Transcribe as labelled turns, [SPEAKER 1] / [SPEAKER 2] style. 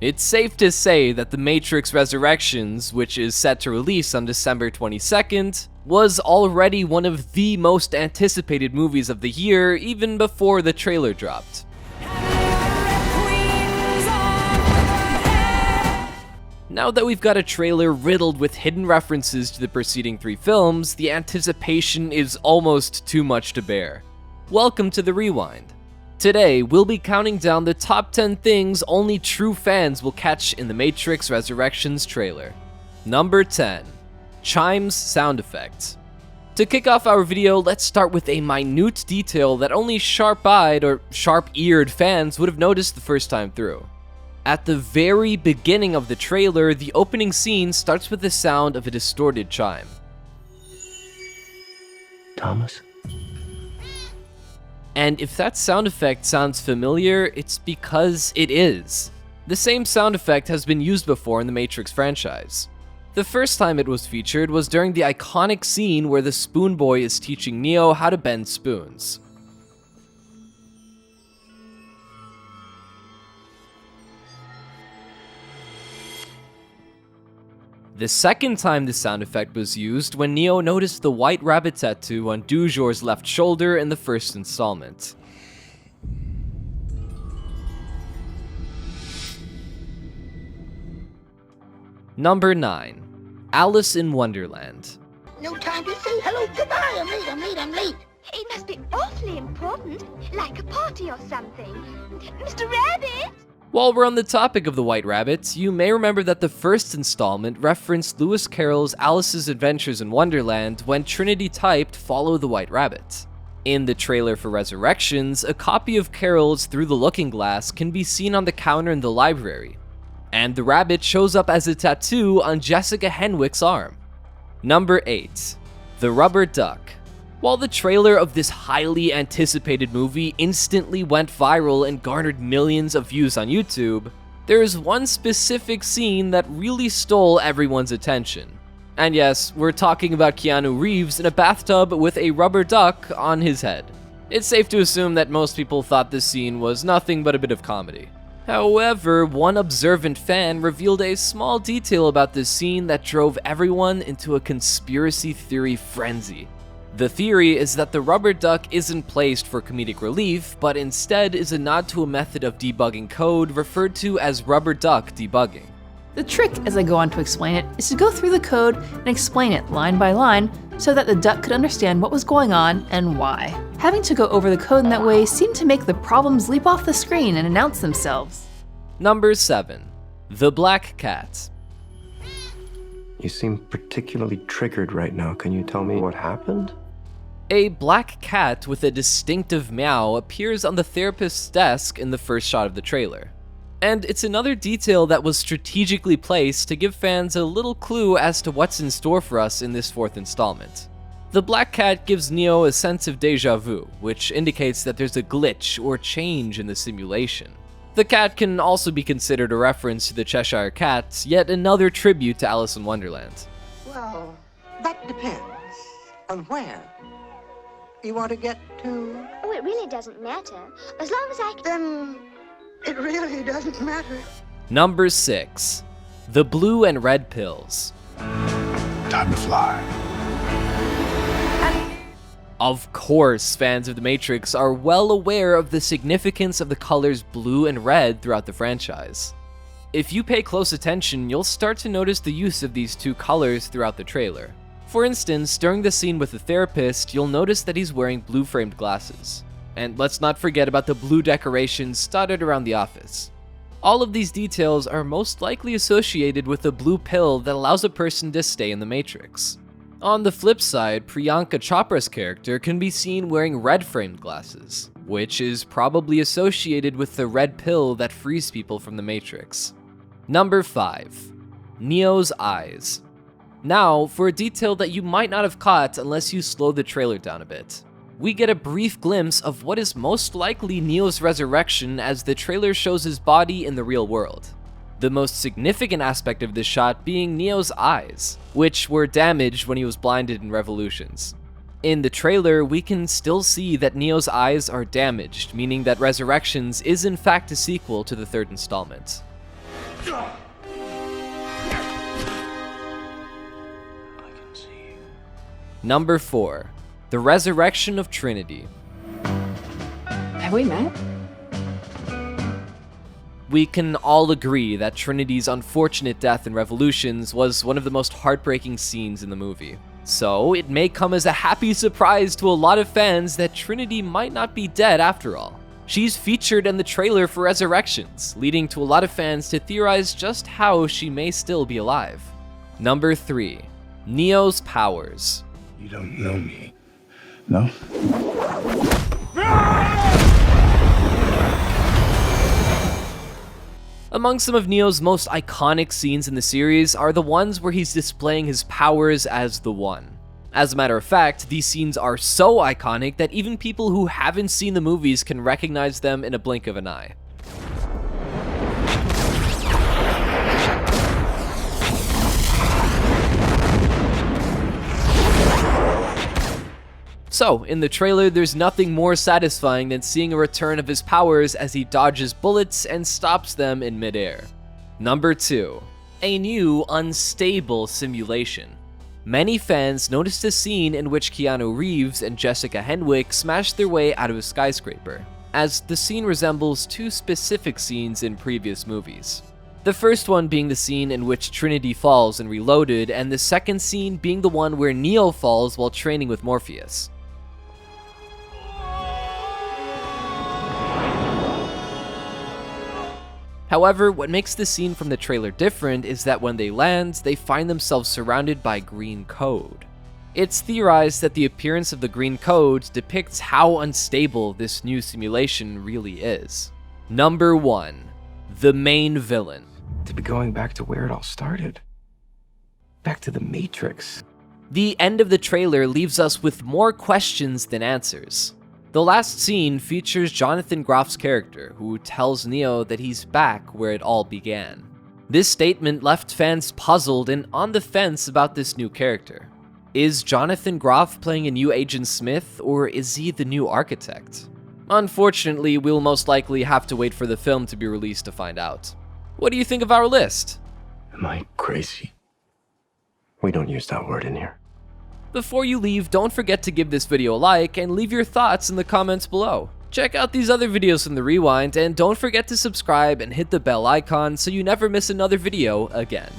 [SPEAKER 1] It's safe to say that The Matrix Resurrections, which is set to release on December 22nd, was already one of the most anticipated movies of the year even before the trailer dropped. Now that we've got a trailer riddled with hidden references to the preceding 3 films, the anticipation is almost too much to bear. Welcome to the Rewind. Today, we'll be counting down the top 10 things only true fans will catch in The Matrix Resurrections trailer. Number 10. Chime's sound effect. To kick off our video, let's start with a minute detail that only sharp-eyed or sharp-eared fans would have noticed the first time through. At the very beginning of the trailer, the opening scene starts with the sound of a distorted chime.
[SPEAKER 2] Thomas?
[SPEAKER 1] And if that sound effect sounds familiar, it's because it is. The same sound effect has been used before in the Matrix franchise. The first time it was featured was during the iconic scene where the Spoon Boy is teaching Neo how to bend spoons. The second time the sound effect was used when Neo noticed the white rabbit tattoo on Dujor's left shoulder in the first installment. Number 9. Alice in Wonderland.
[SPEAKER 3] No time to say hello, goodbye, I'm late.
[SPEAKER 4] It must be awfully important, like a party or something. Mr. Rabbit!
[SPEAKER 1] While we're on the topic of the White Rabbit, you may remember that the first installment referenced Lewis Carroll's Alice's Adventures in Wonderland when Trinity typed "Follow the White Rabbit." In the trailer for Resurrections, a copy of Carroll's Through the Looking Glass can be seen on the counter in the library, and the rabbit shows up as a tattoo on Jessica Henwick's arm. Number 8. The Rubber Duck. While the trailer of this highly anticipated movie instantly went viral and garnered millions of views on YouTube, there is one specific scene that really stole everyone's attention. And yes, we're talking about Keanu Reeves in a bathtub with a rubber duck on his head. It's safe to assume that most people thought this scene was nothing but a bit of comedy. However, one observant fan revealed a small detail about this scene that drove everyone into a conspiracy theory frenzy. The theory is that the rubber duck isn't placed for comedic relief, but instead is a nod to a method of debugging code referred to as rubber duck debugging.
[SPEAKER 5] The trick, as I go on to explain it, is to go through the code and explain it line by line so that the duck could understand what was going on and why. Having to go over the code in that way seemed to make the problems leap off the screen and announce themselves.
[SPEAKER 1] Number 7. The Black Cat.
[SPEAKER 2] You seem particularly triggered right now. Can you tell me what happened?
[SPEAKER 1] A black cat with a distinctive meow appears on the therapist's desk in the first shot of the trailer. And it's another detail that was strategically placed to give fans a little clue as to what's in store for us in this 4th installment. The black cat gives Neo a sense of deja vu, which indicates that there's a glitch or change in the simulation. The cat can also be considered a reference to the Cheshire Cat, yet another tribute to Alice in Wonderland.
[SPEAKER 3] Well, that depends on where you want to get to.
[SPEAKER 4] Oh, it really doesn't matter, as long as I can...
[SPEAKER 3] Then it really doesn't matter.
[SPEAKER 1] Number 6. The Blue and Red Pills.
[SPEAKER 6] Time to fly.
[SPEAKER 1] Of course, fans of The Matrix are well aware of the significance of the colors blue and red throughout the franchise. If you pay close attention, you'll start to notice the use of these two colors throughout the trailer. For instance, during the scene with the therapist, you'll notice that he's wearing blue-framed glasses. And let's not forget about the blue decorations dotted around the office. All of these details are most likely associated with the blue pill that allows a person to stay in the Matrix. On the flip side, Priyanka Chopra's character can be seen wearing red-framed glasses, which is probably associated with the red pill that frees people from the Matrix. Number 5. Neo's eyes. Now, for a detail that you might not have caught unless you slow the trailer down a bit. We get a brief glimpse of what is most likely Neo's resurrection as the trailer shows his body in the real world. The most significant aspect of this shot being Neo's eyes, which were damaged when he was blinded in Revolutions. In the trailer, we can still see that Neo's eyes are damaged, meaning that Resurrections is in fact a sequel to the 3rd installment. Number 4. The Resurrection of Trinity.
[SPEAKER 7] Have we met?
[SPEAKER 1] We can all agree that Trinity's unfortunate death in Revolutions was one of the most heartbreaking scenes in the movie. So, it may come as a happy surprise to a lot of fans that Trinity might not be dead after all. She's featured in the trailer for Resurrections, leading to a lot of fans to theorize just how she may still be alive. Number 3. Neo's powers.
[SPEAKER 6] You don't know me. No?
[SPEAKER 1] Among some of Neo's most iconic scenes in the series are the ones where he's displaying his powers as the One. As a matter of fact, these scenes are so iconic that even people who haven't seen the movies can recognize them in a blink of an eye. So, in the trailer, there's nothing more satisfying than seeing a return of his powers as he dodges bullets and stops them in midair. Number 2. A new, unstable simulation. Many fans noticed a scene in which Keanu Reeves and Jessica Henwick smashed their way out of a skyscraper, as the scene resembles two specific scenes in previous movies. The first one being the scene in which Trinity falls in Reloaded, and the second scene being the one where Neo falls while training with Morpheus. However, what makes the scene from the trailer different is that when they land, they find themselves surrounded by green code. It's theorized that the appearance of the green code depicts how unstable this new simulation really is. Number 1. The main villain.
[SPEAKER 2] To be going back to where it all started. Back to the Matrix.
[SPEAKER 1] The end of the trailer leaves us with more questions than answers. The last scene features Jonathan Groff's character, who tells Neo that he's back where it all began. This statement left fans puzzled and on the fence about this new character. Is Jonathan Groff playing a new Agent Smith, or is he the new architect? Unfortunately, we'll most likely have to wait for the film to be released to find out. What do you think of our list?
[SPEAKER 6] Am I crazy?
[SPEAKER 2] We don't use that word in here.
[SPEAKER 1] Before you leave, don't forget to give this video a like and leave your thoughts in the comments below. Check out these other videos from the Rewind, and don't forget to subscribe and hit the bell icon so you never miss another video again.